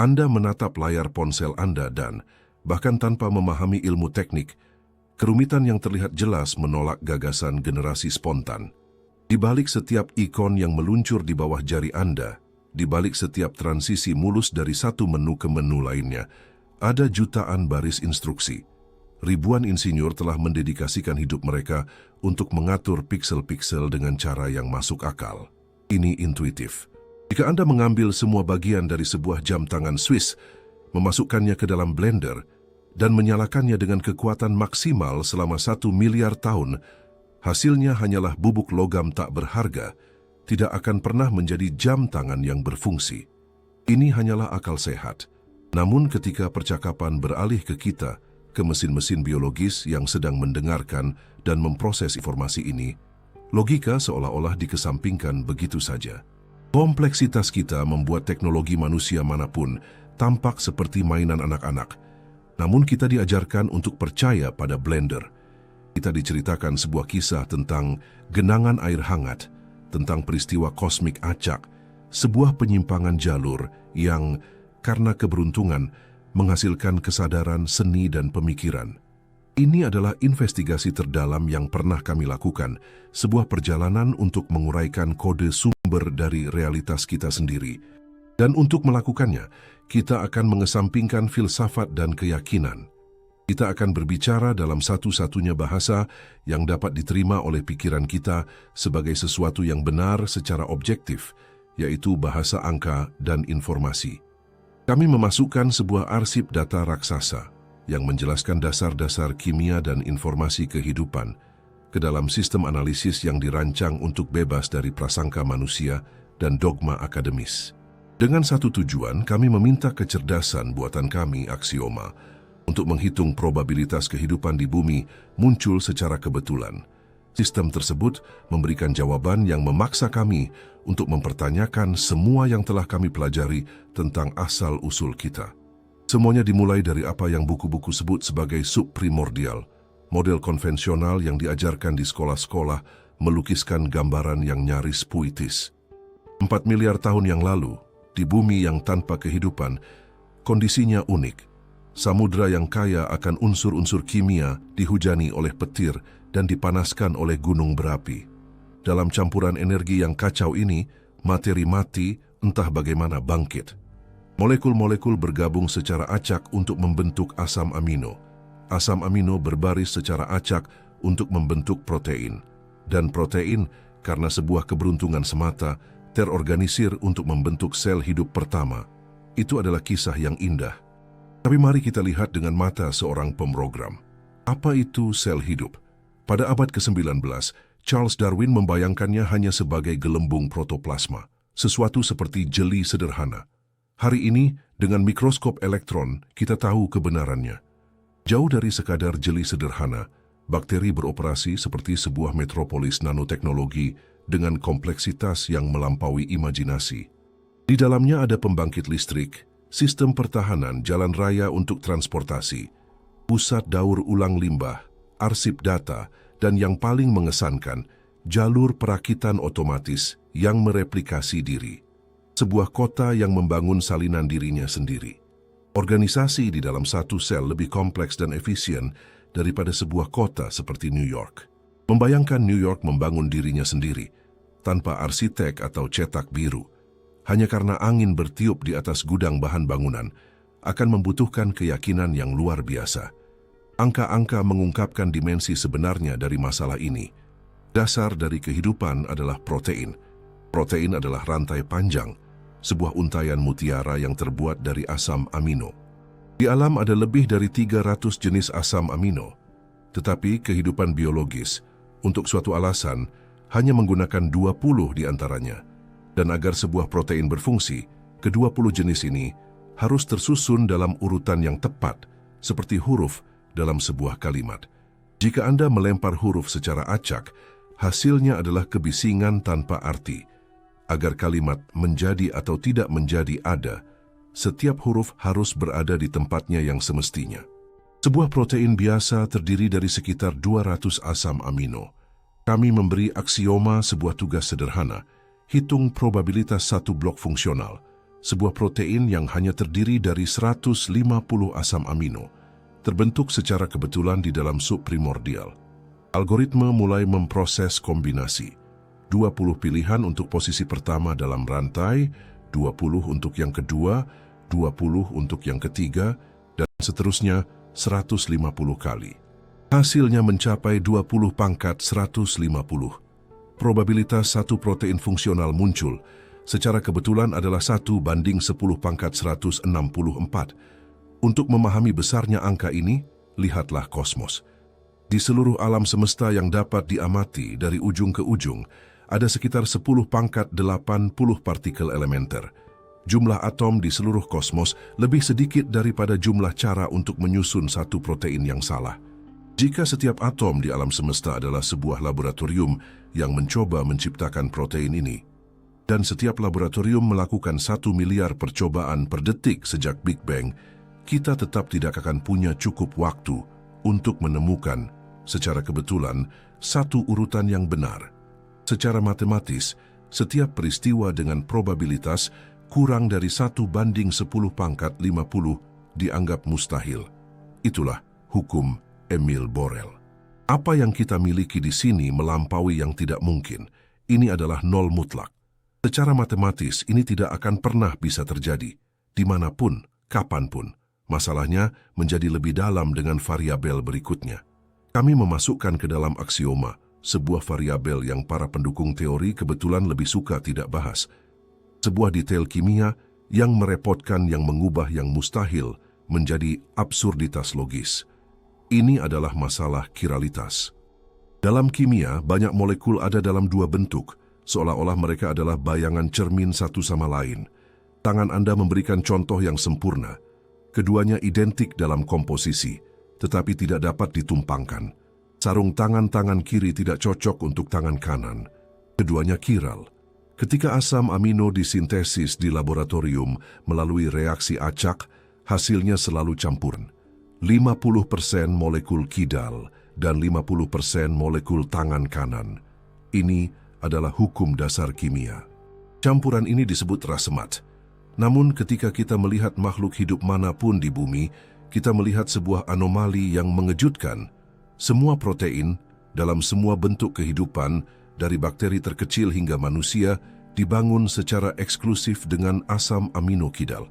Anda menatap layar ponsel Anda dan, bahkan tanpa memahami ilmu teknik, kerumitan yang terlihat jelas menolak gagasan generasi spontan. Di balik setiap ikon yang meluncur di bawah jari Anda, di balik setiap transisi mulus dari satu menu ke menu lainnya, ada jutaan baris instruksi. Ribuan insinyur telah mendedikasikan hidup mereka untuk mengatur piksel-piksel dengan cara yang masuk akal. Ini intuitif. Jika Anda mengambil semua bagian dari sebuah jam tangan Swiss, memasukkannya ke dalam blender, dan menyalakannya dengan kekuatan maksimal selama 1 miliar tahun, hasilnya hanyalah bubuk logam tak berharga, tidak akan pernah menjadi jam tangan yang berfungsi. Ini hanyalah akal sehat. Namun ketika percakapan beralih ke kita, ke mesin-mesin biologis yang sedang mendengarkan dan memproses informasi ini, logika seolah-olah dikesampingkan begitu saja. Kompleksitas kita membuat teknologi manusia manapun tampak seperti mainan anak-anak. Namun kita diajarkan untuk percaya pada blender. Kita diceritakan sebuah kisah tentang genangan air hangat, tentang peristiwa kosmik acak, sebuah penyimpangan jalur yang, karena keberuntungan, menghasilkan kesadaran seni dan pemikiran. Ini adalah investigasi terdalam yang pernah kami lakukan, sebuah perjalanan untuk menguraikan kode sumber dari realitas kita sendiri. Dan untuk melakukannya, kita akan mengesampingkan filsafat dan keyakinan. Kita akan berbicara dalam satu-satunya bahasa yang dapat diterima oleh pikiran kita sebagai sesuatu yang benar secara objektif, yaitu bahasa angka dan informasi. Kami memasukkan sebuah arsip data raksasa yang menjelaskan dasar-dasar kimia dan informasi kehidupan ke dalam sistem analisis yang dirancang untuk bebas dari prasangka manusia dan dogma akademis. Dengan satu tujuan, kami meminta kecerdasan buatan kami, aksioma, untuk menghitung probabilitas kehidupan di bumi muncul secara kebetulan. Sistem tersebut memberikan jawaban yang memaksa kami untuk mempertanyakan semua yang telah kami pelajari tentang asal-usul kita. Semuanya dimulai dari apa yang buku-buku sebut sebagai subprimordial, model konvensional yang diajarkan di sekolah-sekolah melukiskan gambaran yang nyaris puitis. 4 miliar tahun yang lalu, di bumi yang tanpa kehidupan, kondisinya unik. Samudra yang kaya akan unsur-unsur kimia dihujani oleh petir dan dipanaskan oleh gunung berapi. Dalam campuran energi yang kacau ini, materi mati entah bagaimana bangkit. Molekul-molekul bergabung secara acak untuk membentuk asam amino. Asam amino berbaris secara acak untuk membentuk protein. Dan protein, karena sebuah keberuntungan semata, terorganisir untuk membentuk sel hidup pertama. Itu adalah kisah yang indah. Tapi mari kita lihat dengan mata seorang pemrogram. Apa itu sel hidup? Pada abad ke-19, Charles Darwin membayangkannya hanya sebagai gelembung protoplasma, sesuatu seperti jeli sederhana. Hari ini, dengan mikroskop elektron, kita tahu kebenarannya. Jauh dari sekadar jeli sederhana, bakteri beroperasi seperti sebuah metropolis nanoteknologi dengan kompleksitas yang melampaui imajinasi. Di dalamnya ada pembangkit listrik, sistem pertahanan jalan raya untuk transportasi, pusat daur ulang limbah, arsip data, dan yang paling mengesankan, jalur perakitan otomatis yang mereplikasi diri. Sebuah kota yang membangun salinan dirinya sendiri. Organisasi di dalam satu sel lebih kompleks dan efisien daripada sebuah kota seperti New York. Membayangkan New York membangun dirinya sendiri, tanpa arsitek atau cetak biru, hanya karena angin bertiup di atas gudang bahan bangunan, akan membutuhkan keyakinan yang luar biasa. Angka-angka mengungkapkan dimensi sebenarnya dari masalah ini. Dasar dari kehidupan adalah protein. Protein adalah rantai panjang, sebuah untaian mutiara yang terbuat dari asam amino. Di alam ada lebih dari 300 jenis asam amino, tetapi kehidupan biologis, untuk suatu alasan, hanya menggunakan 20 di antaranya. Dan agar sebuah protein berfungsi, ke-20 jenis ini harus tersusun dalam urutan yang tepat, seperti huruf dalam sebuah kalimat. Jika Anda melempar huruf secara acak, hasilnya adalah kebisingan tanpa arti. Agar kalimat menjadi atau tidak menjadi ada, setiap huruf harus berada di tempatnya yang semestinya. Sebuah protein biasa terdiri dari sekitar 200 asam amino. Kami memberi aksioma sebuah tugas sederhana, hitung probabilitas satu blok fungsional. sebuah protein yang hanya terdiri dari 150 asam amino, terbentuk secara kebetulan di dalam sup primordial. Algoritma mulai memproses kombinasi. 20 pilihan untuk posisi pertama dalam rantai, 20 untuk yang kedua, 20 untuk yang ketiga, dan seterusnya 150 kali. Hasilnya mencapai 20 pangkat 150. Probabilitas satu protein fungsional muncul secara kebetulan adalah 1:10 pangkat 164. Untuk memahami besarnya angka ini, lihatlah kosmos. Di seluruh alam semesta yang dapat diamati dari ujung ke ujung, ada sekitar 10 pangkat 80 partikel elementer. Jumlah atom di seluruh kosmos lebih sedikit daripada jumlah cara untuk menyusun satu protein yang salah. Jika setiap atom di alam semesta adalah sebuah laboratorium yang mencoba menciptakan protein ini, dan setiap laboratorium melakukan 1 miliar percobaan per detik sejak Big Bang, kita tetap tidak akan punya cukup waktu untuk menemukan secara kebetulan satu urutan yang benar. Secara matematis, setiap peristiwa dengan probabilitas kurang dari 1:10 pangkat 50 dianggap mustahil. Itulah hukum Emil Borel. Apa yang kita miliki di sini melampaui yang tidak mungkin. Ini adalah nol mutlak. Secara matematis, ini tidak akan pernah bisa terjadi, dimanapun, kapanpun. Masalahnya menjadi lebih dalam dengan variabel berikutnya. Kami memasukkan ke dalam aksioma sebuah variabel yang para pendukung teori kebetulan lebih suka tidak bahas. Sebuah detail kimia yang merepotkan yang mengubah yang mustahil menjadi absurditas logis. Ini adalah masalah kiralitas. Dalam kimia, banyak molekul ada dalam dua bentuk, seolah-olah mereka adalah bayangan cermin satu sama lain. Tangan Anda memberikan contoh yang sempurna. Keduanya identik dalam komposisi, tetapi tidak dapat ditumpangkan. Sarung tangan kiri tidak cocok untuk tangan kanan. Keduanya kiral. Ketika asam amino disintesis di laboratorium melalui reaksi acak, hasilnya selalu campuran. 50% molekul kidal dan 50% molekul tangan kanan. Ini adalah hukum dasar kimia. Campuran ini disebut rasemat. Namun ketika kita melihat makhluk hidup manapun di bumi, kita melihat sebuah anomali yang mengejutkan. Semua protein dalam semua bentuk kehidupan, dari bakteri terkecil hingga manusia, dibangun secara eksklusif dengan asam amino kidal.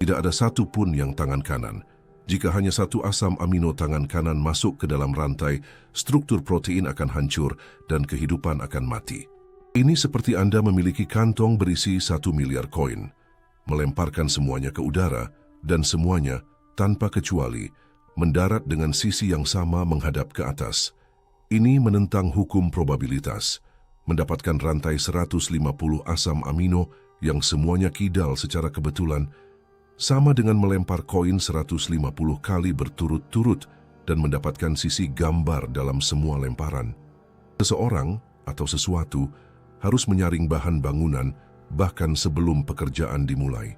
Tidak ada satu pun yang tangan kanan. Jika hanya satu asam amino tangan kanan masuk ke dalam rantai, struktur protein akan hancur dan kehidupan akan mati. Ini seperti Anda memiliki kantong berisi 1 miliar koin, melemparkan semuanya ke udara, dan semuanya, tanpa kecuali, mendarat dengan sisi yang sama menghadap ke atas. Ini menentang hukum probabilitas, mendapatkan rantai 150 asam amino yang semuanya kidal secara kebetulan, sama dengan melempar koin 150 kali berturut-turut dan mendapatkan sisi gambar dalam semua lemparan. Seseorang atau sesuatu harus menyaring bahan bangunan bahkan sebelum pekerjaan dimulai.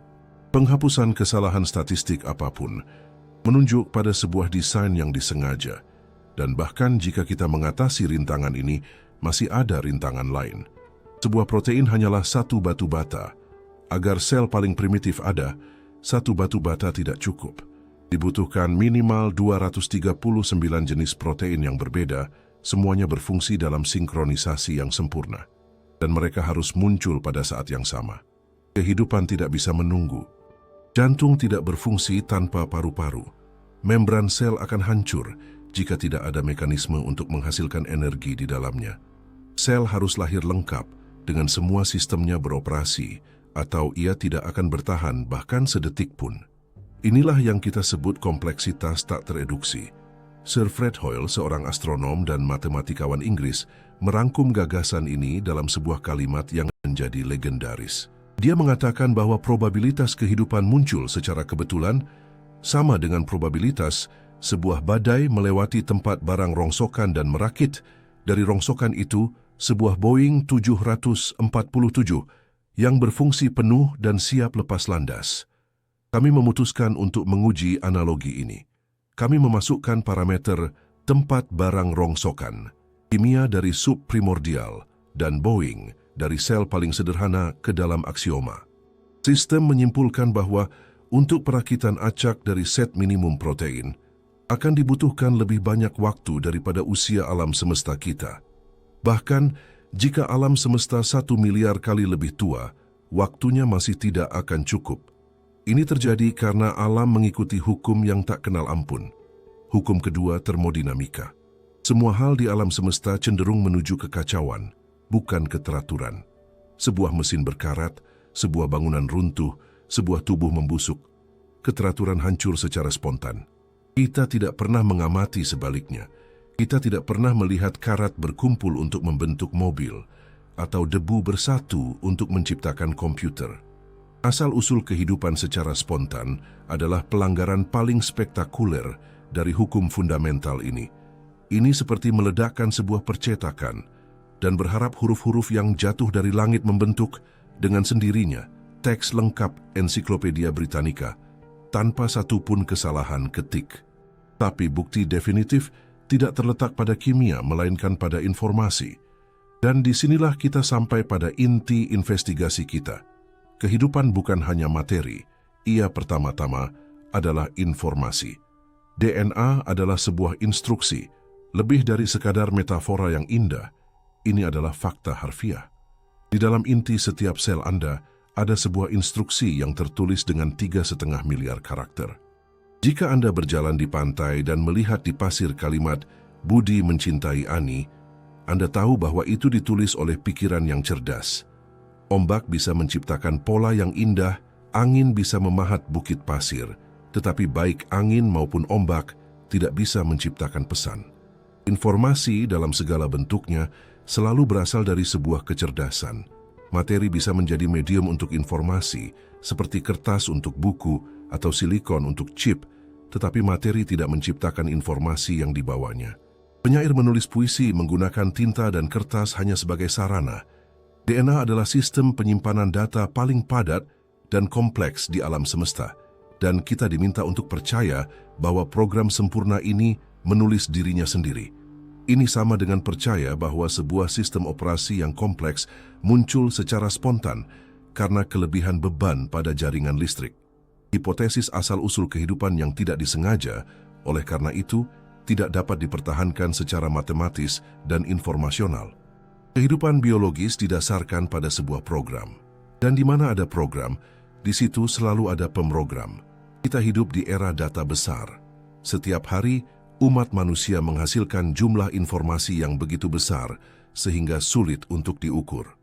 Penghapusan kesalahan statistik apapun menunjuk pada sebuah desain yang disengaja, dan bahkan jika kita mengatasi rintangan ini, masih ada rintangan lain. Sebuah protein hanyalah satu batu bata. Agar sel paling primitif ada, satu batu bata tidak cukup. Dibutuhkan minimal 239 jenis protein yang berbeda, semuanya berfungsi dalam sinkronisasi yang sempurna. Dan mereka harus muncul pada saat yang sama. Kehidupan tidak bisa menunggu. Jantung tidak berfungsi tanpa paru-paru. Membran sel akan hancur jika tidak ada mekanisme untuk menghasilkan energi di dalamnya. Sel harus lahir lengkap dengan semua sistemnya beroperasi, atau ia tidak akan bertahan bahkan sedetik pun. Inilah yang kita sebut kompleksitas tak tereduksi. Sir Fred Hoyle, seorang astronom dan matematikawan Inggris, merangkum gagasan ini dalam sebuah kalimat yang menjadi legendaris. Dia mengatakan bahwa probabilitas kehidupan muncul secara kebetulan sama dengan probabilitas sebuah badai melewati tempat barang rongsokan dan merakit. Dari rongsokan itu, sebuah Boeing 747 yang berfungsi penuh dan siap lepas landas. Kami memutuskan untuk menguji analogi ini. Kami memasukkan parameter tempat barang rongsokan, kimia dari subprimordial, dan Boeing dari sel paling sederhana ke dalam aksioma. Sistem menyimpulkan bahwa untuk perakitan acak dari set minimum protein akan dibutuhkan lebih banyak waktu daripada usia alam semesta kita. Bahkan, jika alam semesta 1 miliar kali lebih tua, waktunya masih tidak akan cukup. Ini terjadi karena alam mengikuti hukum yang tak kenal ampun. Hukum kedua, termodinamika. Semua hal di alam semesta cenderung menuju kekacauan, bukan keteraturan. Sebuah mesin berkarat, sebuah bangunan runtuh, sebuah tubuh membusuk. Keteraturan hancur secara spontan. Kita tidak pernah mengamati sebaliknya. Kita tidak pernah melihat karat berkumpul untuk membentuk mobil, atau debu bersatu untuk menciptakan komputer. Asal-usul kehidupan secara spontan adalah pelanggaran paling spektakuler dari hukum fundamental ini. Ini seperti meledakkan sebuah percetakan dan berharap huruf-huruf yang jatuh dari langit membentuk dengan sendirinya teks lengkap Ensiklopedia Britannica tanpa satupun kesalahan ketik. Tapi bukti definitif tidak terletak pada kimia melainkan pada informasi. Dan disinilah kita sampai pada inti investigasi kita. Kehidupan bukan hanya materi, ia pertama-tama adalah informasi. DNA adalah sebuah instruksi, lebih dari sekadar metafora yang indah. Ini adalah fakta harfiah. Di dalam inti setiap sel Anda, ada sebuah instruksi yang tertulis dengan 3,5 miliar karakter. Jika Anda berjalan di pantai dan melihat di pasir kalimat, Budi mencintai Ani, Anda tahu bahwa itu ditulis oleh pikiran yang cerdas. Ombak bisa menciptakan pola yang indah, angin bisa memahat bukit pasir, tetapi baik angin maupun ombak tidak bisa menciptakan pesan. Informasi dalam segala bentuknya selalu berasal dari sebuah kecerdasan. Materi bisa menjadi medium untuk informasi, seperti kertas untuk buku atau silikon untuk chip, tetapi materi tidak menciptakan informasi yang dibawanya. Penyair menulis puisi menggunakan tinta dan kertas hanya sebagai sarana. DNA adalah sistem penyimpanan data paling padat dan kompleks di alam semesta, dan kita diminta untuk percaya bahwa program sempurna ini menulis dirinya sendiri. Ini sama dengan percaya bahwa sebuah sistem operasi yang kompleks muncul secara spontan karena kelebihan beban pada jaringan listrik. Hipotesis asal-usul kehidupan yang tidak disengaja, oleh karena itu, tidak dapat dipertahankan secara matematis dan informasional. Kehidupan biologis didasarkan pada sebuah program. Dan di mana ada program, di situ selalu ada pemrogram. Kita hidup di era data besar. Setiap hari, umat manusia menghasilkan jumlah informasi yang begitu besar sehingga sulit untuk diukur.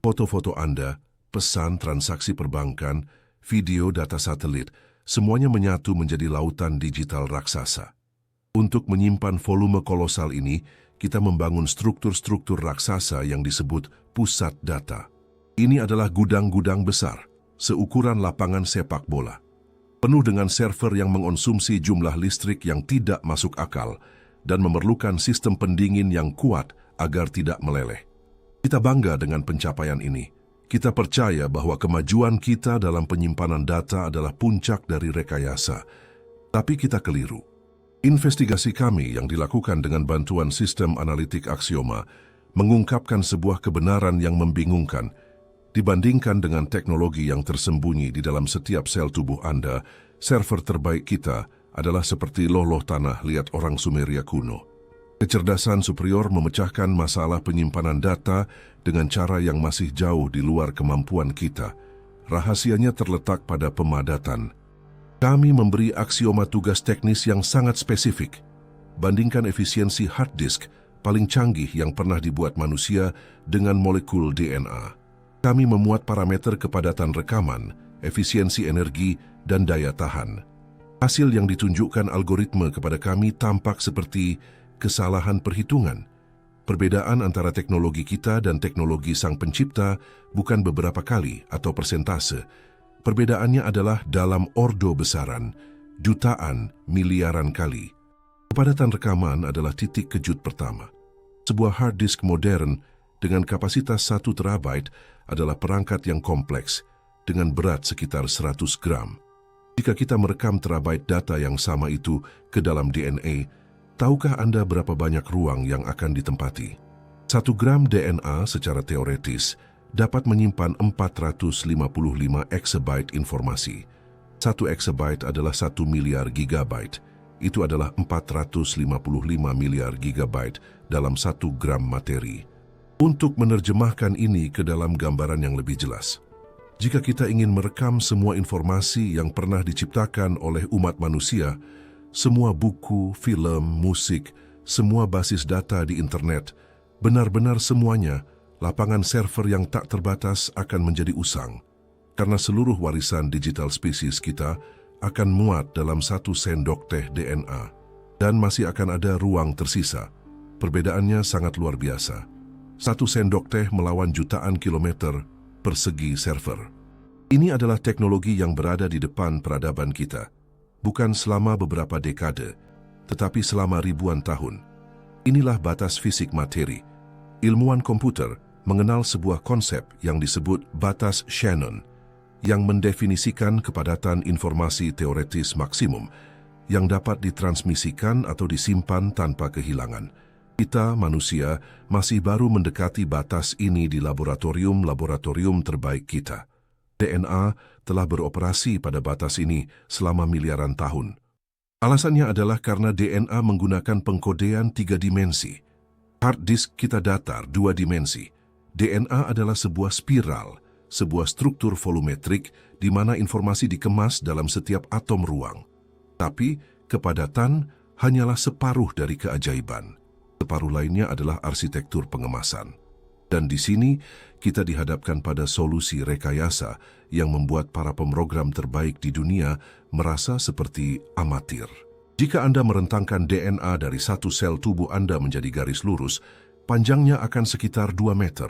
Foto-foto Anda, pesan transaksi perbankan, video data satelit, semuanya menyatu menjadi lautan digital raksasa. Untuk menyimpan volume kolosal ini, kita membangun struktur-struktur raksasa yang disebut pusat data. Ini adalah gudang-gudang besar, seukuran lapangan sepak bola. Penuh dengan server yang mengonsumsi jumlah listrik yang tidak masuk akal dan memerlukan sistem pendingin yang kuat agar tidak meleleh. Kita bangga dengan pencapaian ini. Kita percaya bahwa kemajuan kita dalam penyimpanan data adalah puncak dari rekayasa. Tapi kita keliru. Investigasi kami yang dilakukan dengan bantuan sistem analitik Axioma mengungkapkan sebuah kebenaran yang membingungkan. Dibandingkan dengan teknologi yang tersembunyi di dalam setiap sel tubuh Anda, server terbaik kita adalah seperti loloh tanah liat orang Sumeria kuno. Kecerdasan superior memecahkan masalah penyimpanan data dengan cara yang masih jauh di luar kemampuan kita. Rahasianya terletak pada pemadatan. Kami memberi aksioma tugas teknis yang sangat spesifik. Bandingkan efisiensi hard disk paling canggih yang pernah dibuat manusia dengan molekul DNA. Kami memuat parameter kepadatan rekaman, efisiensi energi, dan daya tahan. Hasil yang ditunjukkan algoritma kepada kami tampak seperti kesalahan perhitungan. Perbedaan antara teknologi kita dan teknologi sang pencipta bukan beberapa kali atau persentase. Perbedaannya adalah dalam ordo besaran, jutaan, miliaran kali. Kepadatan rekaman adalah titik kejut pertama. Sebuah hard disk modern dengan kapasitas 1 terabyte adalah perangkat yang kompleks dengan berat sekitar 100 gram. Jika kita merekam terabyte data yang sama itu ke dalam DNA, tahukah Anda berapa banyak ruang yang akan ditempati? 1 gram DNA secara teoretis dapat menyimpan 455 exabyte informasi. 1 exabyte adalah 1 miliar gigabyte. Itu adalah 455 miliar gigabyte dalam 1 gram materi. Untuk menerjemahkan ini ke dalam gambaran yang lebih jelas, jika kita ingin merekam semua informasi yang pernah diciptakan oleh umat manusia, semua buku, film, musik, semua basis data di internet, benar-benar semuanya, lapangan server yang tak terbatas akan menjadi usang. Karena seluruh warisan digital spesies kita akan muat dalam 1 sendok teh DNA. Dan masih akan ada ruang tersisa. Perbedaannya sangat luar biasa. 1 sendok teh melawan jutaan kilometer persegi server. Ini adalah teknologi yang berada di depan peradaban kita. Bukan selama beberapa dekade, tetapi selama ribuan tahun. Inilah batas fisik materi. Ilmuwan komputer mengenal sebuah konsep yang disebut batas Shannon, yang mendefinisikan kepadatan informasi teoretis maksimum yang dapat ditransmisikan atau disimpan tanpa kehilangan. Kita, manusia, masih baru mendekati batas ini di laboratorium terbaik kita. DNA telah beroperasi pada batas ini selama miliaran tahun. Alasannya adalah karena DNA menggunakan pengkodean 3 dimensi. Hard disk kita datar 2 dimensi. DNA adalah sebuah spiral, sebuah struktur volumetrik di mana informasi dikemas dalam setiap atom ruang. Tapi, kepadatan hanyalah separuh dari keajaiban. Separuh lainnya adalah arsitektur pengemasan. Dan di sini, kita dihadapkan pada solusi rekayasa yang membuat para pemrogram terbaik di dunia merasa seperti amatir. Jika Anda merentangkan DNA dari 1 sel tubuh Anda menjadi garis lurus, panjangnya akan sekitar 2 meter.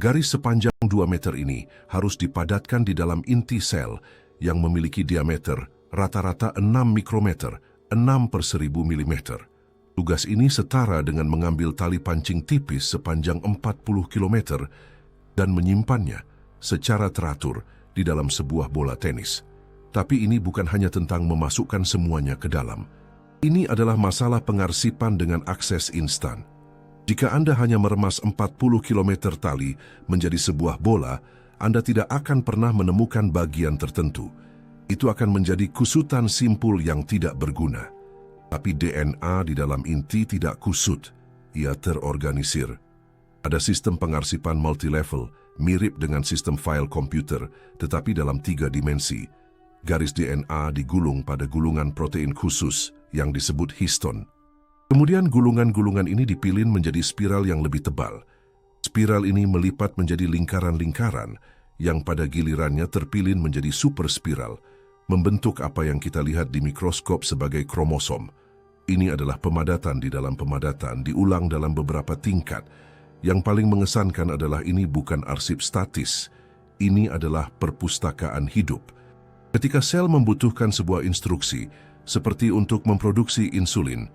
Garis sepanjang 2 meter ini harus dipadatkan di dalam inti sel yang memiliki diameter rata-rata 6 mikrometer, 6/1000 mm. Tugas ini setara dengan mengambil tali pancing tipis sepanjang 40 km dan menyimpannya secara teratur di dalam sebuah bola tenis. Tapi ini bukan hanya tentang memasukkan semuanya ke dalam. Ini adalah masalah pengarsipan dengan akses instan. Jika Anda hanya meremas 40 km tali menjadi sebuah bola, Anda tidak akan pernah menemukan bagian tertentu. Itu akan menjadi kusutan simpul yang tidak berguna. Tapi DNA di dalam inti tidak kusut, ia terorganisir. Ada sistem pengarsipan multilevel, mirip dengan sistem file komputer, tetapi dalam 3 dimensi. Garis DNA digulung pada gulungan protein khusus yang disebut histon. Kemudian gulungan-gulungan ini dipilin menjadi spiral yang lebih tebal. Spiral ini melipat menjadi lingkaran-lingkaran yang pada gilirannya terpilin menjadi superspiral, membentuk apa yang kita lihat di mikroskop sebagai kromosom. Ini adalah pemadatan di dalam pemadatan, diulang dalam beberapa tingkat. Yang paling mengesankan adalah ini bukan arsip statis. Ini adalah perpustakaan hidup. Ketika sel membutuhkan sebuah instruksi, seperti untuk memproduksi insulin,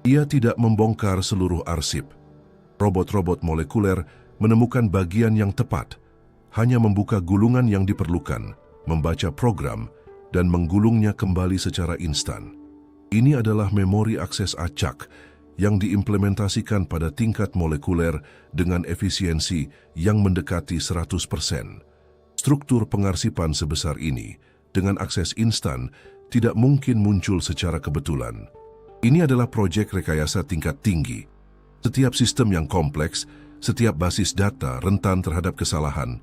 ia tidak membongkar seluruh arsip. Robot-robot molekuler menemukan bagian yang tepat, hanya membuka gulungan yang diperlukan, membaca program, dan menggulungnya kembali secara instan. Ini adalah memori akses acak yang diimplementasikan pada tingkat molekuler dengan efisiensi yang mendekati 100%. Struktur pengarsipan sebesar ini, dengan akses instan, tidak mungkin muncul secara kebetulan. Ini adalah proyek rekayasa tingkat tinggi. Setiap sistem yang kompleks, setiap basis data rentan terhadap kesalahan,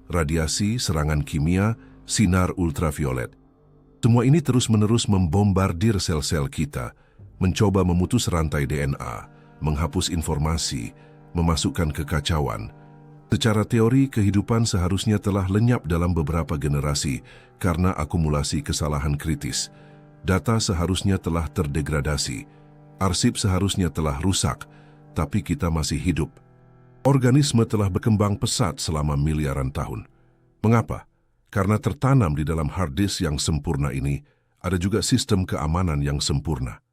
radiasi, serangan kimia, sinar ultraviolet. Semua ini terus-menerus membombardir sel-sel kita, mencoba memutus rantai DNA, menghapus informasi, memasukkan kekacauan. Secara teori, kehidupan seharusnya telah lenyap dalam beberapa generasi karena akumulasi kesalahan kritis. Data seharusnya telah terdegradasi, arsip seharusnya telah rusak, tapi kita masih hidup. Organisme telah berkembang pesat selama miliaran tahun. Mengapa? Karena tertanam di dalam hard disk yang sempurna ini, ada juga sistem keamanan yang sempurna.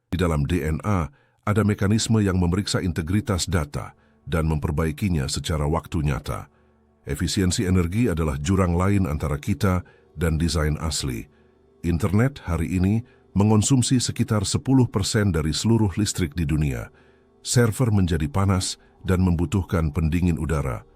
Di dalam DNA, ada mekanisme yang memeriksa integritas data dan memperbaikinya secara waktu nyata. Efisiensi energi adalah jurang lain antara kita dan desain asli. Internet hari ini mengonsumsi sekitar 10% dari seluruh listrik di dunia. Server menjadi panas dan membutuhkan pendingin udara.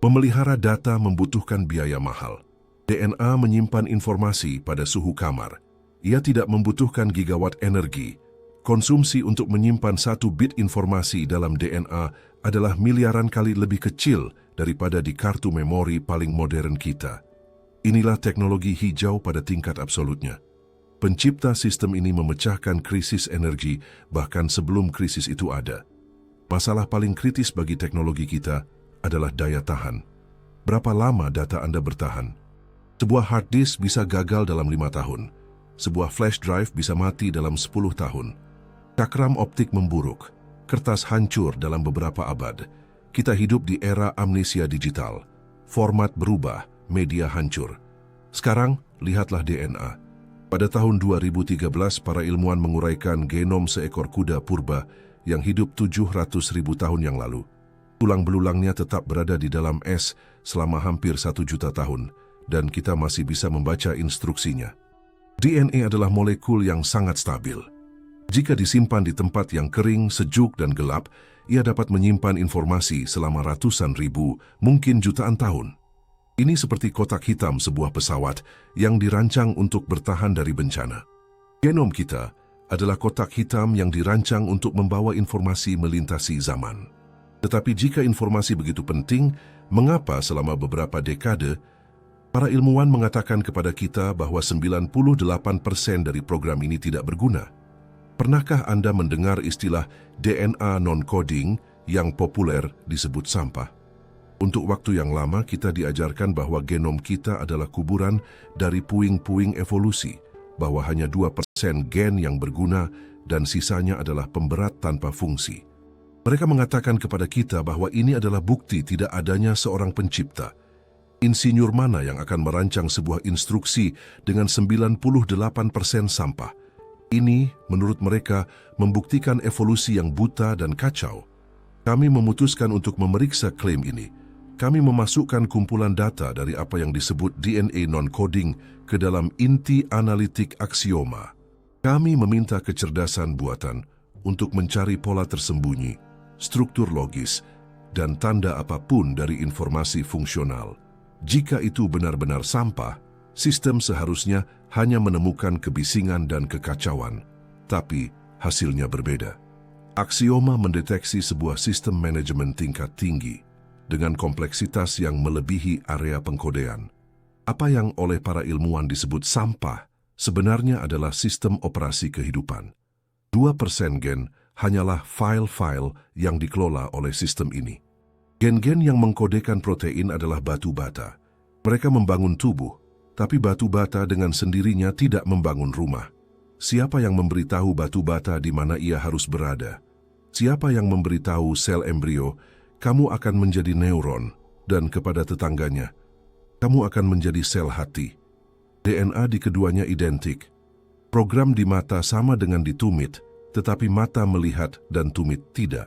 Memelihara data membutuhkan biaya mahal. DNA menyimpan informasi pada suhu kamar. Ia tidak membutuhkan gigawatt energi. Konsumsi untuk menyimpan 1 bit informasi dalam DNA adalah miliaran kali lebih kecil daripada di kartu memori paling modern kita. Inilah teknologi hijau pada tingkat absolutnya. Pencipta sistem ini memecahkan krisis energi bahkan sebelum krisis itu ada. Masalah paling kritis bagi teknologi kita adalah daya tahan. Berapa lama data Anda bertahan? Sebuah hard disk bisa gagal dalam 5 tahun. Sebuah flash drive bisa mati dalam 10 tahun. Cakram optik memburuk. Kertas hancur dalam beberapa abad. Kita hidup di era amnesia digital. Format berubah, media hancur. Sekarang, lihatlah DNA. Pada tahun 2013, para ilmuwan menguraikan genom seekor kuda purba yang hidup 700.000 tahun yang lalu. Tulang belulangnya tetap berada di dalam es selama hampir 1 juta tahun, dan kita masih bisa membaca instruksinya. DNA adalah molekul yang sangat stabil. Jika disimpan di tempat yang kering, sejuk, dan gelap, ia dapat menyimpan informasi selama ratusan ribu, mungkin jutaan tahun. Ini seperti kotak hitam sebuah pesawat yang dirancang untuk bertahan dari bencana. Genom kita adalah kotak hitam yang dirancang untuk membawa informasi melintasi zaman. Tetapi jika informasi begitu penting, mengapa selama beberapa dekade, para ilmuwan mengatakan kepada kita bahwa 98% dari program ini tidak berguna? Pernahkah Anda mendengar istilah DNA non-coding yang populer disebut sampah? Untuk waktu yang lama kita diajarkan bahwa genom kita adalah kuburan dari puing-puing evolusi, bahwa hanya 2% gen yang berguna dan sisanya adalah pemberat tanpa fungsi. Mereka mengatakan kepada kita bahwa ini adalah bukti tidak adanya seorang pencipta. Insinyur mana yang akan merancang sebuah instruksi dengan 98% sampah? Ini, menurut mereka, membuktikan evolusi yang buta dan kacau. Kami memutuskan untuk memeriksa klaim ini. Kami memasukkan kumpulan data dari apa yang disebut DNA non-coding ke dalam inti analitik aksioma. Kami meminta kecerdasan buatan untuk mencari pola tersembunyi, struktur logis, dan tanda apapun dari informasi fungsional. Jika itu benar-benar sampah, sistem seharusnya hanya menemukan kebisingan dan kekacauan, tapi hasilnya berbeda. Aksioma mendeteksi sebuah sistem manajemen tingkat tinggi dengan kompleksitas yang melebihi area pengkodean. Apa yang oleh para ilmuwan disebut sampah sebenarnya adalah sistem operasi kehidupan. 2% gen hanyalah file-file yang dikelola oleh sistem ini. Gen-gen yang mengkodekan protein adalah batu bata. Mereka membangun tubuh, tapi batu bata dengan sendirinya tidak membangun rumah. Siapa yang memberitahu batu bata di mana ia harus berada? Siapa yang memberitahu sel embrio, kamu akan menjadi neuron, dan kepada tetangganya, kamu akan menjadi sel hati? DNA di keduanya identik. Program di mata sama dengan di tumit, tetapi mata melihat dan tumit tidak.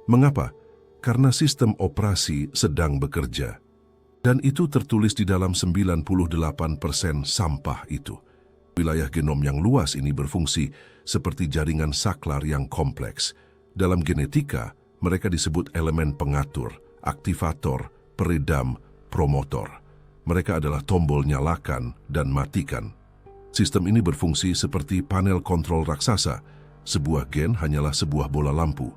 Mengapa? Karena sistem operasi sedang bekerja. Dan itu tertulis di dalam 98% sampah itu. Wilayah genom yang luas ini berfungsi seperti jaringan saklar yang kompleks. Dalam genetika, mereka disebut elemen pengatur, aktivator, peredam, promotor. Mereka adalah tombol nyalakan dan matikan. Sistem ini berfungsi seperti panel kontrol raksasa. Sebuah gen hanyalah sebuah bola lampu.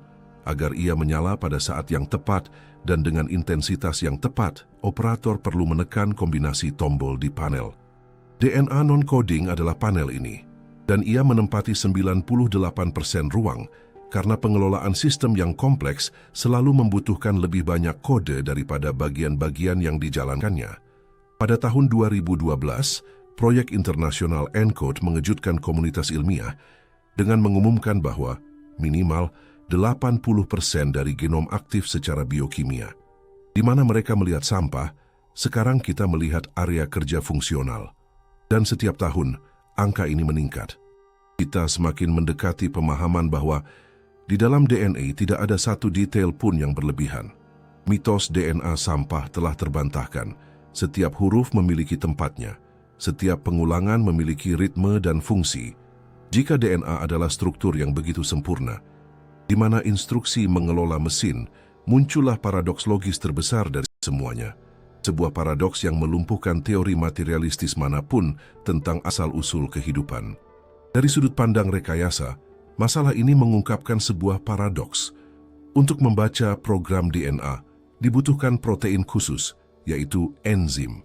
Agar ia menyala pada saat yang tepat dan dengan intensitas yang tepat, operator perlu menekan kombinasi tombol di panel. DNA non-coding adalah panel ini, dan ia menempati 98% ruang karena pengelolaan sistem yang kompleks selalu membutuhkan lebih banyak kode daripada bagian-bagian yang dijalankannya. Pada tahun 2012, proyek internasional ENCODE mengejutkan komunitas ilmiah dengan mengumumkan bahwa minimal 80% dari genom aktif secara biokimia. Di mana mereka melihat sampah, sekarang kita melihat area kerja fungsional. Dan setiap tahun, angka ini meningkat. Kita semakin mendekati pemahaman bahwa di dalam DNA tidak ada satu detail pun yang berlebihan. Mitos DNA sampah telah terbantahkan. Setiap huruf memiliki tempatnya. Setiap pengulangan memiliki ritme dan fungsi. Jika DNA adalah struktur yang begitu sempurna, di mana instruksi mengelola mesin, muncullah paradoks logis terbesar dari semuanya. Sebuah paradoks yang melumpuhkan teori materialistis manapun tentang asal-usul kehidupan. Dari sudut pandang rekayasa, masalah ini mengungkapkan sebuah paradoks. Untuk membaca program DNA, dibutuhkan protein khusus, yaitu enzim.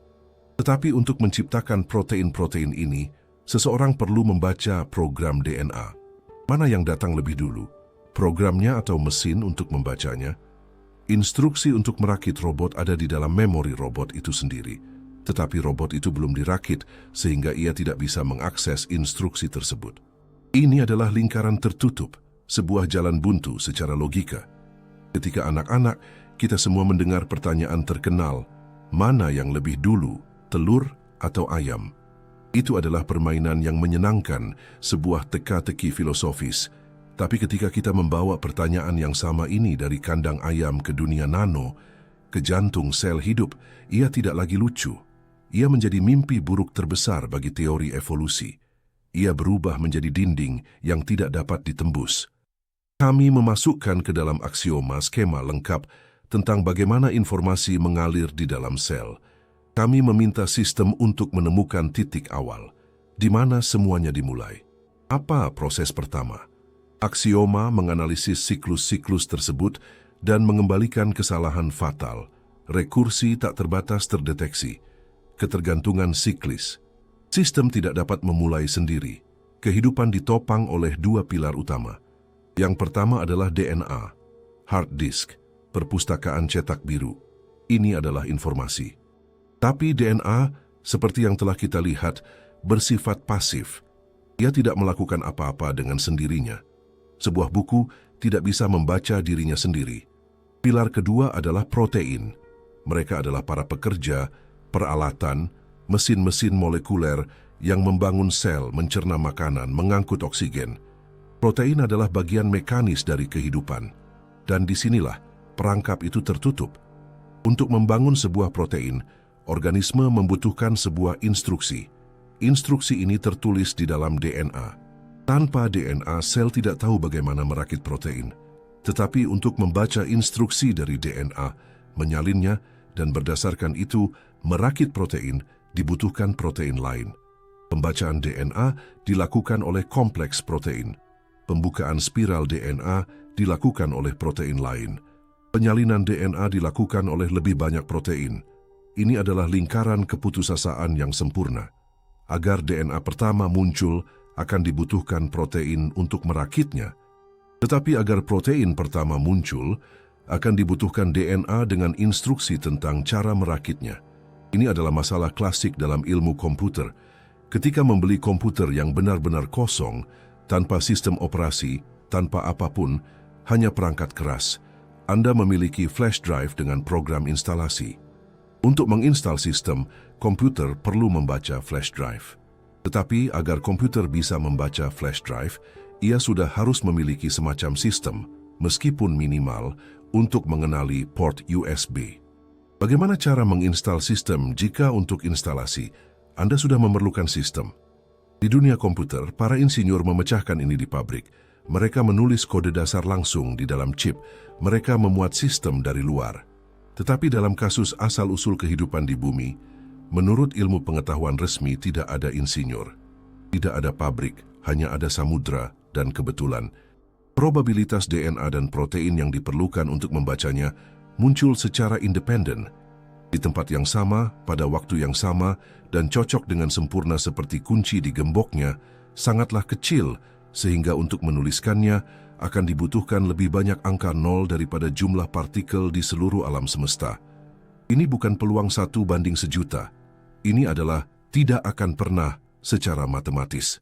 Tetapi untuk menciptakan protein-protein ini, seseorang perlu membaca program DNA. Mana yang datang lebih dulu? Programnya atau mesin untuk membacanya? Instruksi untuk merakit robot ada di dalam memori robot itu sendiri. Tetapi robot itu belum dirakit sehingga ia tidak bisa mengakses instruksi tersebut. Ini adalah lingkaran tertutup, sebuah jalan buntu secara logika. Ketika anak-anak, kita semua mendengar pertanyaan terkenal, mana yang lebih dulu, telur atau ayam? Itu adalah permainan yang menyenangkan, sebuah teka-teki filosofis. Tapi ketika kita membawa pertanyaan yang sama ini dari kandang ayam ke dunia nano, ke jantung sel hidup, ia tidak lagi lucu. Ia menjadi mimpi buruk terbesar bagi teori evolusi. Ia berubah menjadi dinding yang tidak dapat ditembus. Kami memasukkan ke dalam aksioma skema lengkap tentang bagaimana informasi mengalir di dalam sel. Kami meminta sistem untuk menemukan titik awal, di mana semuanya dimulai. Apa proses pertama? Aksioma menganalisis siklus-siklus tersebut dan mengembalikan kesalahan fatal. Rekursi tak terbatas terdeteksi. Ketergantungan siklis. Sistem tidak dapat memulai sendiri. Kehidupan ditopang oleh dua pilar utama. Yang pertama adalah DNA, hard disk, perpustakaan cetak biru. Ini adalah informasi. Tapi DNA, seperti yang telah kita lihat, bersifat pasif. Ia tidak melakukan apa-apa dengan sendirinya. Sebuah buku tidak bisa membaca dirinya sendiri. Pilar kedua adalah protein. Mereka adalah para pekerja, peralatan, mesin-mesin molekuler yang membangun sel, mencerna makanan, mengangkut oksigen. Protein adalah bagian mekanis dari kehidupan. Dan disinilah perangkap itu tertutup. Untuk membangun sebuah protein, organisme membutuhkan sebuah instruksi. Instruksi ini tertulis di dalam DNA. Tanpa DNA, sel tidak tahu bagaimana merakit protein. Tetapi untuk membaca instruksi dari DNA, menyalinnya, dan berdasarkan itu, merakit protein, dibutuhkan protein lain. Pembacaan DNA dilakukan oleh kompleks protein. Pembukaan spiral DNA dilakukan oleh protein lain. Penyalinan DNA dilakukan oleh lebih banyak protein. Ini adalah lingkaran keputusasaan yang sempurna. Agar DNA pertama muncul, akan dibutuhkan protein untuk merakitnya. Tetapi agar protein pertama muncul, akan dibutuhkan DNA dengan instruksi tentang cara merakitnya. Ini adalah masalah klasik dalam ilmu komputer. Ketika membeli komputer yang benar-benar kosong, tanpa sistem operasi, tanpa apapun, hanya perangkat keras, Anda memiliki flash drive dengan program instalasi. Untuk menginstal sistem, komputer perlu membaca flash drive. Tetapi agar komputer bisa membaca flash drive, ia sudah harus memiliki semacam sistem, meskipun minimal, untuk mengenali port USB. Bagaimana cara menginstal sistem jika untuk instalasi, Anda sudah memerlukan sistem? Di dunia komputer, para insinyur memecahkan ini di pabrik. Mereka menulis kode dasar langsung di dalam chip. Mereka memuat sistem dari luar. Tetapi dalam kasus asal-usul kehidupan di bumi, menurut ilmu pengetahuan resmi tidak ada insinyur. Tidak ada pabrik, hanya ada samudra dan kebetulan. Probabilitas DNA dan protein yang diperlukan untuk membacanya muncul secara independen. Di tempat yang sama, pada waktu yang sama, dan cocok dengan sempurna seperti kunci di gemboknya, sangatlah kecil, sehingga untuk menuliskannya akan dibutuhkan lebih banyak angka nol daripada jumlah partikel di seluruh alam semesta. Ini bukan peluang 1 banding sejuta. Ini adalah tidak akan pernah secara matematis.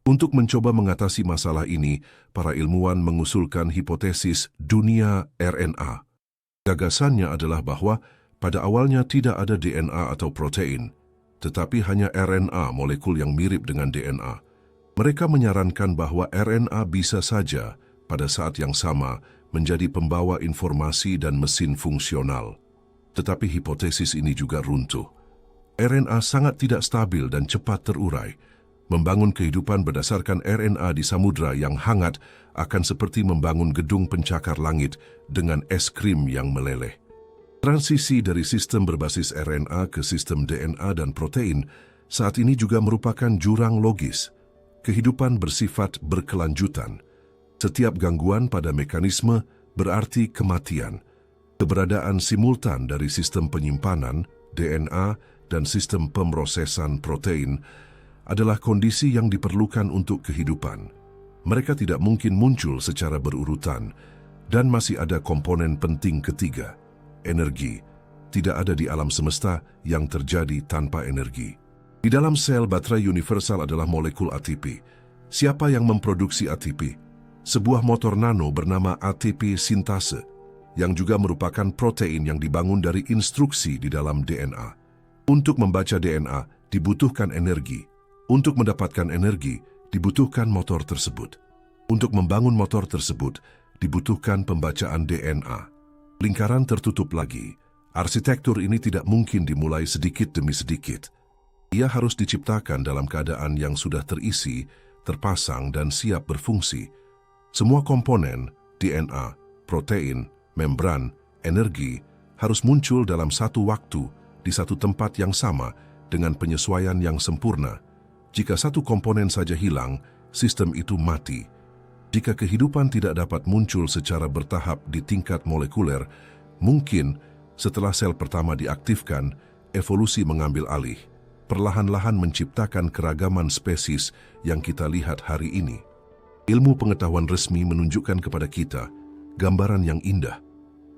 Untuk mencoba mengatasi masalah ini, para ilmuwan mengusulkan hipotesis dunia RNA. Gagasannya adalah bahwa pada awalnya tidak ada DNA atau protein, tetapi hanya RNA, molekul yang mirip dengan DNA. Mereka menyarankan bahwa RNA bisa saja pada saat yang sama menjadi pembawa informasi dan mesin fungsional. Tetapi hipotesis ini juga runtuh. RNA sangat tidak stabil dan cepat terurai. Membangun kehidupan berdasarkan RNA di samudra yang hangat akan seperti membangun gedung pencakar langit dengan es krim yang meleleh. Transisi dari sistem berbasis RNA ke sistem DNA dan protein saat ini juga merupakan jurang logis. Kehidupan bersifat berkelanjutan. Setiap gangguan pada mekanisme berarti kematian. Keberadaan simultan dari sistem penyimpanan, DNA, dan sistem pemrosesan protein adalah kondisi yang diperlukan untuk kehidupan. Mereka tidak mungkin muncul secara berurutan, dan masih ada komponen penting ketiga, energi. Tidak ada di alam semesta yang terjadi tanpa energi. Di dalam sel, baterai universal adalah molekul ATP. Siapa yang memproduksi ATP? Sebuah motor nano bernama ATP sintase, yang juga merupakan protein yang dibangun dari instruksi di dalam DNA. Untuk membaca DNA, dibutuhkan energi. Untuk mendapatkan energi, dibutuhkan motor tersebut. Untuk membangun motor tersebut, dibutuhkan pembacaan DNA. Lingkaran tertutup lagi. Arsitektur ini tidak mungkin dimulai sedikit demi sedikit. Ia harus diciptakan dalam keadaan yang sudah terisi, terpasang, dan siap berfungsi. Semua komponen, DNA, protein, membran, energi, harus muncul dalam satu waktu, di satu tempat yang sama, dengan penyesuaian yang sempurna. Jika satu komponen saja hilang, sistem itu mati. Jika kehidupan tidak dapat muncul secara bertahap di tingkat molekuler, mungkin setelah sel pertama diaktifkan, evolusi mengambil alih, perlahan-lahan menciptakan keragaman spesies yang kita lihat hari ini. Ilmu pengetahuan resmi menunjukkan kepada kita gambaran yang indah.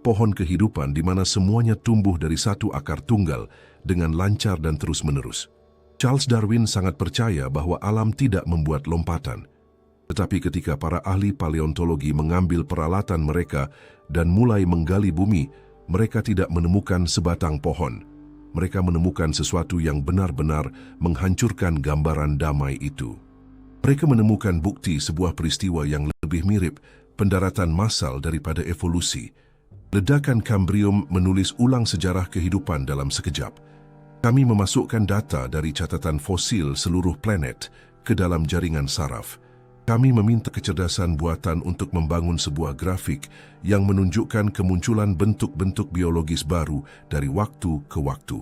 Pohon kehidupan di mana semuanya tumbuh dari satu akar tunggal dengan lancar dan terus-menerus. Charles Darwin sangat percaya bahwa alam tidak membuat lompatan. Tetapi ketika para ahli paleontologi mengambil peralatan mereka dan mulai menggali bumi, mereka tidak menemukan sebatang pohon. Mereka menemukan sesuatu yang benar-benar menghancurkan gambaran damai itu. Mereka menemukan bukti sebuah peristiwa yang lebih mirip pendaratan massal daripada evolusi. Ledakan Kambrium menulis ulang sejarah kehidupan dalam sekejap. Kami memasukkan data dari catatan fosil seluruh planet ke dalam jaringan saraf. Kami meminta kecerdasan buatan untuk membangun sebuah grafik yang menunjukkan kemunculan bentuk-bentuk biologis baru dari waktu ke waktu.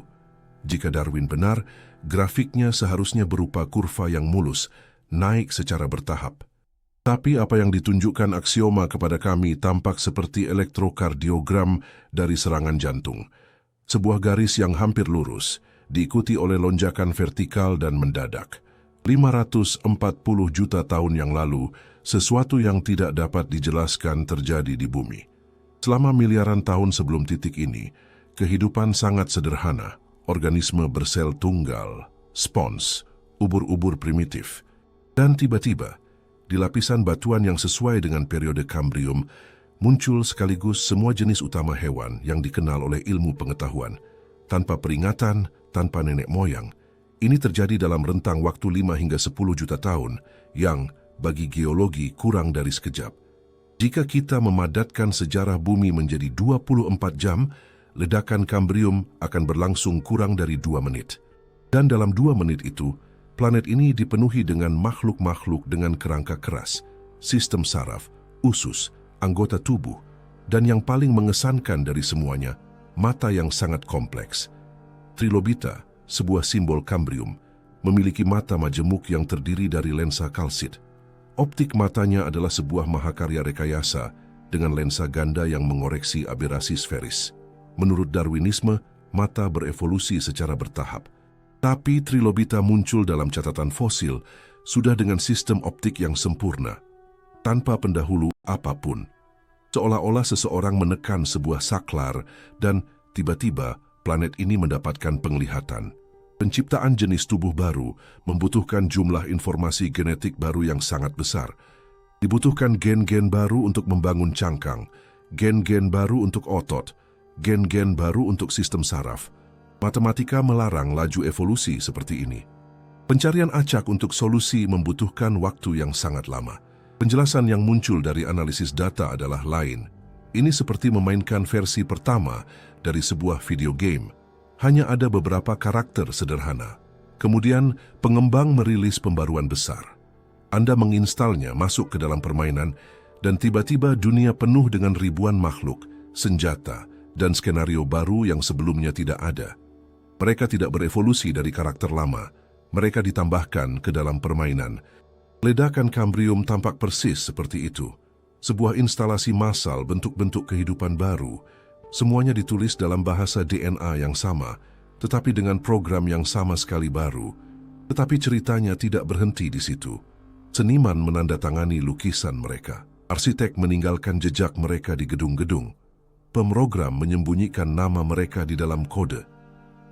Jika Darwin benar, grafiknya seharusnya berupa kurva yang mulus, naik secara bertahap. Tapi apa yang ditunjukkan aksioma kepada kami tampak seperti elektrokardiogram dari serangan jantung. Sebuah garis yang hampir lurus, diikuti oleh lonjakan vertikal dan mendadak. 540 juta tahun yang lalu, sesuatu yang tidak dapat dijelaskan terjadi di bumi. Selama miliaran tahun sebelum titik ini, kehidupan sangat sederhana. Organisme bersel tunggal, spons, ubur-ubur primitif. Dan tiba-tiba, di lapisan batuan yang sesuai dengan periode Kambrium, muncul sekaligus semua jenis utama hewan yang dikenal oleh ilmu pengetahuan. Tanpa peringatan, tanpa nenek moyang. Ini terjadi dalam rentang waktu 5 hingga 10 juta tahun yang, bagi geologi, kurang dari sekejap. Jika kita memadatkan sejarah bumi menjadi 24 jam, ledakan Kambrium akan berlangsung kurang dari 2 menit. Dan dalam 2 menit itu, planet ini dipenuhi dengan makhluk-makhluk dengan kerangka keras, sistem saraf, usus, anggota tubuh, dan yang paling mengesankan dari semuanya, mata yang sangat kompleks. Trilobita, sebuah simbol Kambrium, memiliki mata majemuk yang terdiri dari lensa kalsit. Optik matanya adalah sebuah mahakarya rekayasa dengan lensa ganda yang mengoreksi aberasi sferis. Menurut Darwinisme, mata berevolusi secara bertahap. Tapi Trilobita muncul dalam catatan fosil sudah dengan sistem optik yang sempurna, tanpa pendahulu apapun. Seolah-olah seseorang menekan sebuah saklar dan tiba-tiba planet ini mendapatkan penglihatan. Penciptaan jenis tubuh baru membutuhkan jumlah informasi genetik baru yang sangat besar. Dibutuhkan gen-gen baru untuk membangun cangkang, gen-gen baru untuk otot, gen-gen baru untuk sistem saraf. Matematika melarang laju evolusi seperti ini. Pencarian acak untuk solusi membutuhkan waktu yang sangat lama. Penjelasan yang muncul dari analisis data adalah lain. Ini seperti memainkan versi pertama dari sebuah video game. Hanya ada beberapa karakter sederhana. Kemudian, pengembang merilis pembaruan besar. Anda menginstalnya masuk ke dalam permainan, dan tiba-tiba dunia penuh dengan ribuan makhluk, senjata, dan skenario baru yang sebelumnya tidak ada. Mereka tidak berevolusi dari karakter lama, mereka ditambahkan ke dalam permainan. Ledakan Kambrium tampak persis seperti itu. Sebuah instalasi massal bentuk-bentuk kehidupan baru. Semuanya ditulis dalam bahasa DNA yang sama, tetapi dengan program yang sama sekali baru. Tetapi ceritanya tidak berhenti di situ. Seniman menandatangani lukisan mereka. Arsitek meninggalkan jejak mereka di gedung-gedung. Pemrogram menyembunyikan nama mereka di dalam kode.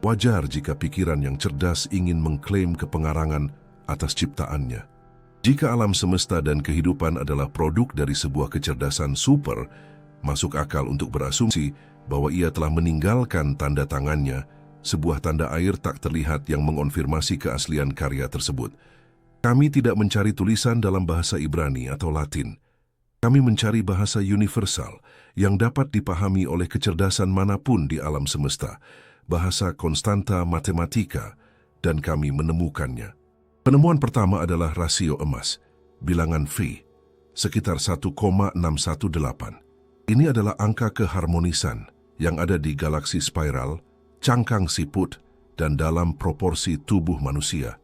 Wajar jika pikiran yang cerdas ingin mengklaim kepengarangan atas ciptaannya. Jika alam semesta dan kehidupan adalah produk dari sebuah kecerdasan super, masuk akal untuk berasumsi bahwa ia telah meninggalkan tanda tangannya, sebuah tanda air tak terlihat yang mengonfirmasi keaslian karya tersebut. Kami tidak mencari tulisan dalam bahasa Ibrani atau Latin. Kami mencari bahasa universal yang dapat dipahami oleh kecerdasan manapun di alam semesta, bahasa konstanta matematika, dan kami menemukannya. Penemuan pertama adalah rasio emas, bilangan Phi, sekitar 1,618. Ini adalah angka keharmonisan yang ada di galaksi spiral, cangkang siput, dan dalam proporsi tubuh manusia.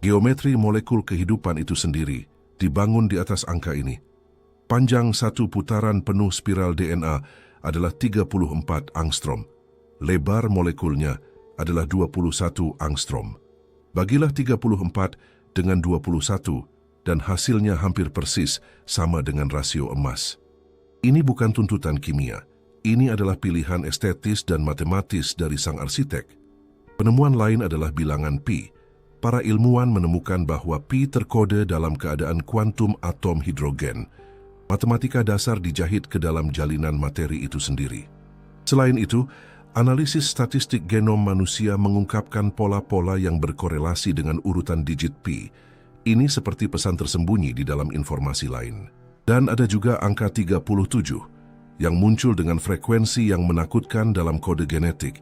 Geometri molekul kehidupan itu sendiri dibangun di atas angka ini. Panjang satu putaran penuh spiral DNA adalah 34 angstrom. Lebar molekulnya adalah 21 angstrom. Bagilah 34 dengan 21 dan hasilnya hampir persis sama dengan rasio emas. Ini bukan tuntutan kimia. Ini adalah pilihan estetis dan matematis dari sang arsitek. Penemuan lain adalah bilangan pi. Para ilmuwan menemukan bahwa pi terkode dalam keadaan kuantum atom hidrogen. Matematika dasar dijahit ke dalam jalinan materi itu sendiri. Selain itu, analisis statistik genom manusia mengungkapkan pola-pola yang berkorelasi dengan urutan digit pi. Ini seperti pesan tersembunyi di dalam informasi lain. Dan ada juga angka 37 yang muncul dengan frekuensi yang menakutkan dalam kode genetik,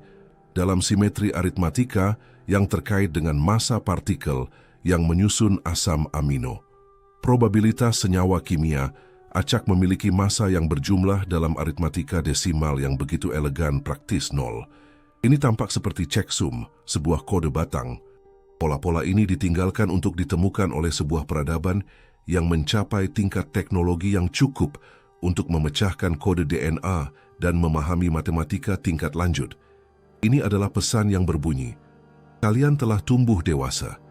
dalam simetri aritmatika yang terkait dengan massa partikel yang menyusun asam amino. Probabilitas senyawa kimia acak memiliki massa yang berjumlah dalam aritmatika desimal yang begitu elegan praktis nol. Ini tampak seperti checksum, sebuah kode batang. Pola-pola ini ditinggalkan untuk ditemukan oleh sebuah peradaban yang mencapai tingkat teknologi yang cukup untuk memecahkan kode DNA dan memahami matematika tingkat lanjut. Ini adalah pesan yang berbunyi, kalian telah tumbuh dewasa,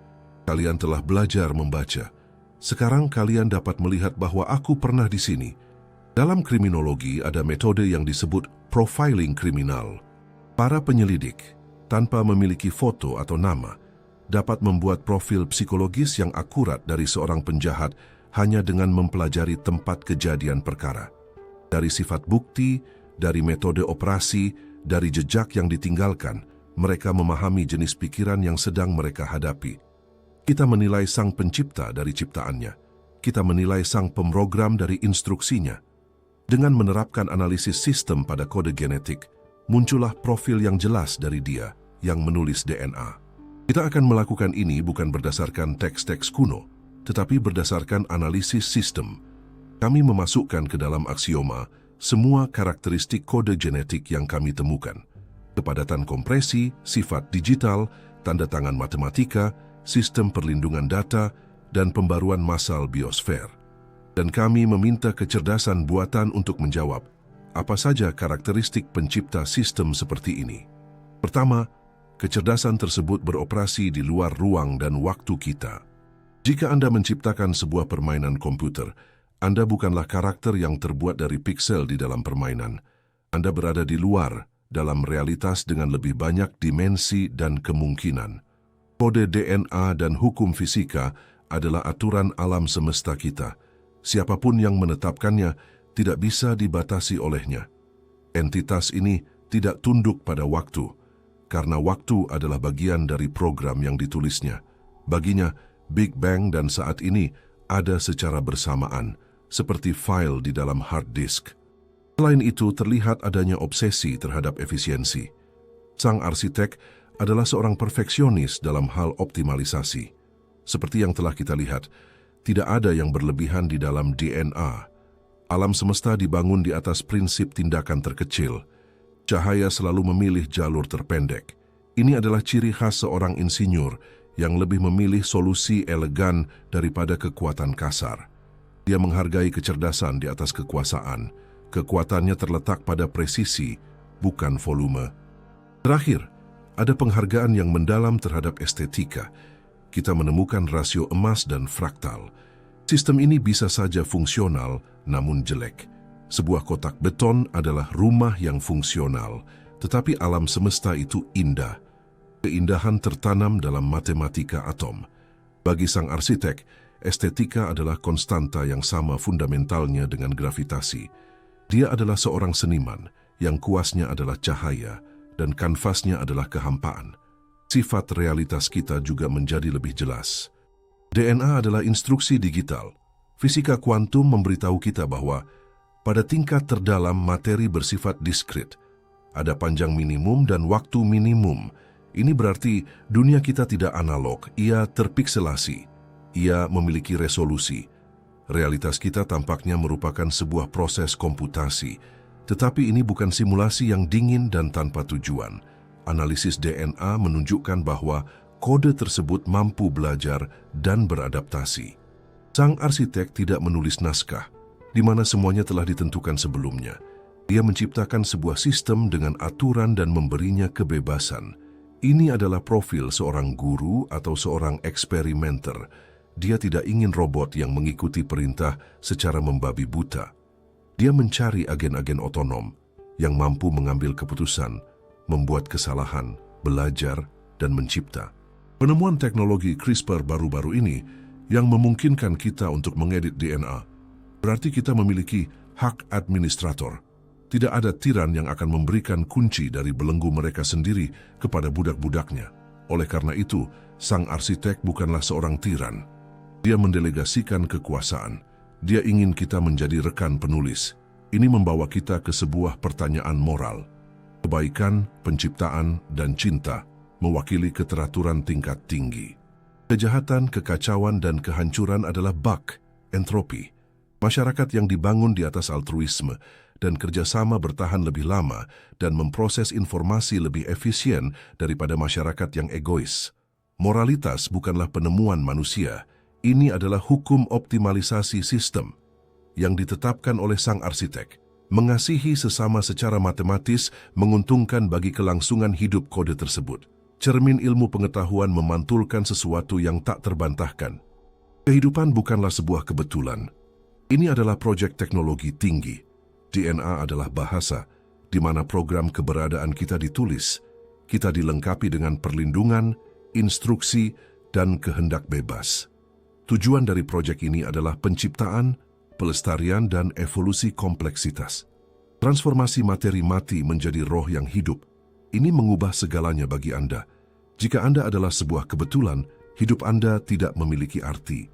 kalian telah belajar membaca. Sekarang kalian dapat melihat bahwa aku pernah di sini. Dalam kriminologi ada metode yang disebut profiling kriminal. Para penyelidik, tanpa memiliki foto atau nama, dapat membuat profil psikologis yang akurat dari seorang penjahat hanya dengan mempelajari tempat kejadian perkara. Dari sifat bukti, dari metode operasi, dari jejak yang ditinggalkan, mereka memahami jenis pikiran yang sedang mereka hadapi. Kita menilai sang pencipta dari ciptaannya. Kita menilai sang pemrogram dari instruksinya. Dengan menerapkan analisis sistem pada kode genetik, muncullah profil yang jelas dari dia yang menulis DNA. Kita akan melakukan ini bukan berdasarkan teks-teks kuno, tetapi berdasarkan analisis sistem. Kami memasukkan ke dalam aksioma semua karakteristik kode genetik yang kami temukan. Kepadatan kompresi, sifat digital, tanda tangan matematika, sistem perlindungan data, dan pembaruan massal biosfer. Dan kami meminta kecerdasan buatan untuk menjawab, apa saja karakteristik pencipta sistem seperti ini? Pertama, kecerdasan tersebut beroperasi di luar ruang dan waktu kita. Jika Anda menciptakan sebuah permainan komputer, Anda bukanlah karakter yang terbuat dari piksel di dalam permainan. Anda berada di luar, dalam realitas dengan lebih banyak dimensi dan kemungkinan. Kode DNA dan hukum fisika adalah aturan alam semesta kita. Siapapun yang menetapkannya tidak bisa dibatasi olehnya. Entitas ini tidak tunduk pada waktu, karena waktu adalah bagian dari program yang ditulisnya. Baginya, Big Bang dan saat ini ada secara bersamaan, seperti file di dalam hard disk. Selain itu, terlihat adanya obsesi terhadap efisiensi. Sang arsitek adalah seorang perfeksionis dalam hal optimalisasi. Seperti yang telah kita lihat, tidak ada yang berlebihan di dalam DNA. Alam semesta dibangun di atas prinsip tindakan terkecil. Cahaya selalu memilih jalur terpendek. Ini adalah ciri khas seorang insinyur yang lebih memilih solusi elegan daripada kekuatan kasar. Dia menghargai kecerdasan di atas kekuasaan. Kekuatannya terletak pada presisi, bukan volume. Terakhir, ada penghargaan yang mendalam terhadap estetika. Kita menemukan rasio emas dan fraktal. Sistem ini bisa saja fungsional, namun jelek. Sebuah kotak beton adalah rumah yang fungsional, tetapi alam semesta itu indah. Keindahan tertanam dalam matematika atom. Bagi sang arsitek, estetika adalah konstanta yang sama fundamentalnya dengan gravitasi. Dia adalah seorang seniman yang kuasnya adalah cahaya dan kanvasnya adalah kehampaan. Sifat realitas kita juga menjadi lebih jelas. DNA adalah instruksi digital. Fisika kuantum memberitahu kita bahwa pada tingkat terdalam materi bersifat diskrit. Ada panjang minimum dan waktu minimum. Ini berarti dunia kita tidak analog, ia terpikselasi. Ia memiliki resolusi. Realitas kita tampaknya merupakan sebuah proses komputasi. Tetapi ini bukan simulasi yang dingin dan tanpa tujuan. Analisis DNA menunjukkan bahwa kode tersebut mampu belajar dan beradaptasi. Sang arsitek tidak menulis naskah, di mana semuanya telah ditentukan sebelumnya. Dia menciptakan sebuah sistem dengan aturan dan memberinya kebebasan. Ini adalah profil seorang guru atau seorang eksperimenter. Dia tidak ingin robot yang mengikuti perintah secara membabi buta. Dia mencari agen-agen otonom yang mampu mengambil keputusan, membuat kesalahan, belajar, dan mencipta. Penemuan teknologi CRISPR baru-baru ini yang memungkinkan kita untuk mengedit DNA, berarti kita memiliki hak administrator. Tidak ada tiran yang akan memberikan kunci dari belenggu mereka sendiri kepada budak-budaknya. Oleh karena itu, sang arsitek bukanlah seorang tiran. Dia mendelegasikan kekuasaan. Dia ingin kita menjadi rekan penulis. Ini membawa kita ke sebuah pertanyaan moral. Kebaikan, penciptaan, dan cinta mewakili keteraturan tingkat tinggi. Kejahatan, kekacauan, dan kehancuran adalah bug, entropi. Masyarakat yang dibangun di atas altruisme dan kerjasama bertahan lebih lama dan memproses informasi lebih efisien daripada masyarakat yang egois. Moralitas bukanlah penemuan manusia. Ini adalah hukum optimalisasi sistem yang ditetapkan oleh sang arsitek. Mengasihi sesama secara matematis menguntungkan bagi kelangsungan hidup kode tersebut. Cermin ilmu pengetahuan memantulkan sesuatu yang tak terbantahkan. Kehidupan bukanlah sebuah kebetulan. Ini adalah proyek teknologi tinggi. DNA adalah bahasa, di mana program keberadaan kita ditulis. Kita dilengkapi dengan perlindungan, instruksi, dan kehendak bebas. Tujuan dari proyek ini adalah penciptaan, pelestarian, dan evolusi kompleksitas. Transformasi materi mati menjadi roh yang hidup. Ini mengubah segalanya bagi Anda. Jika Anda adalah sebuah kebetulan, hidup Anda tidak memiliki arti.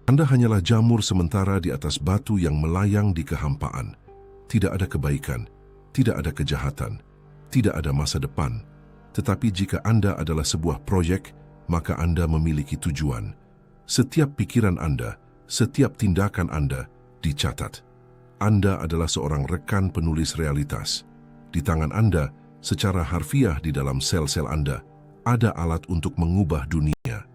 Anda hanyalah jamur sementara di atas batu yang melayang di kehampaan. Tidak ada kebaikan, tidak ada kejahatan, tidak ada masa depan. Tetapi jika Anda adalah sebuah proyek, maka Anda memiliki tujuan. Setiap pikiran Anda, setiap tindakan Anda dicatat. Anda adalah seorang rekan penulis realitas. Di tangan Anda, secara harfiah di dalam sel-sel Anda, ada alat untuk mengubah dunia.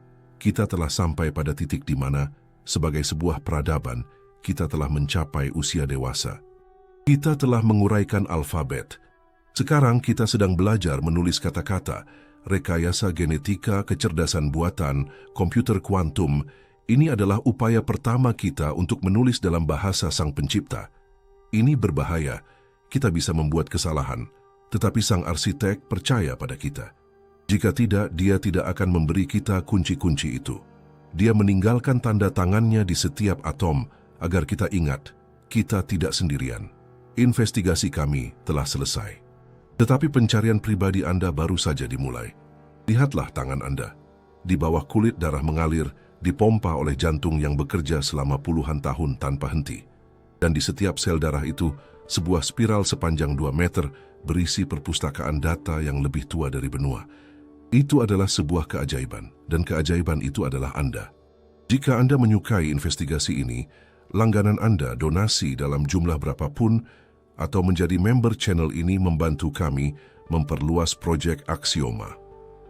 Kita telah sampai pada titik di mana, sebagai sebuah peradaban, kita telah mencapai usia dewasa. Kita telah menguraikan alfabet. Sekarang kita sedang belajar menulis kata-kata, rekayasa genetika, kecerdasan buatan, komputer kuantum. Ini adalah upaya pertama kita untuk menulis dalam bahasa Sang Pencipta. Ini berbahaya. Kita bisa membuat kesalahan. Tetapi sang arsitek percaya pada kita. Jika tidak, dia tidak akan memberi kita kunci-kunci itu. Dia meninggalkan tanda tangannya di setiap atom agar kita ingat, kita tidak sendirian. Investigasi kami telah selesai. Tetapi pencarian pribadi Anda baru saja dimulai. Lihatlah tangan Anda. Di bawah kulit darah mengalir, dipompa oleh jantung yang bekerja selama puluhan tahun tanpa henti. Dan di setiap sel darah itu, sebuah spiral sepanjang 2 meter berisi perpustakaan data yang lebih tua dari benua. Itu adalah sebuah keajaiban, dan keajaiban itu adalah Anda. Jika Anda menyukai investigasi ini, langganan Anda, donasi dalam jumlah berapapun, atau menjadi member channel ini membantu kami memperluas proyek Aksioma.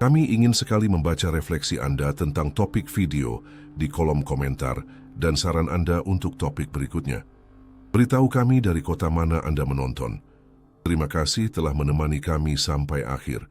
Kami ingin sekali membaca refleksi Anda tentang topik video di kolom komentar dan saran Anda untuk topik berikutnya. Beritahu kami dari kota mana Anda menonton. Terima kasih telah menemani kami sampai akhir.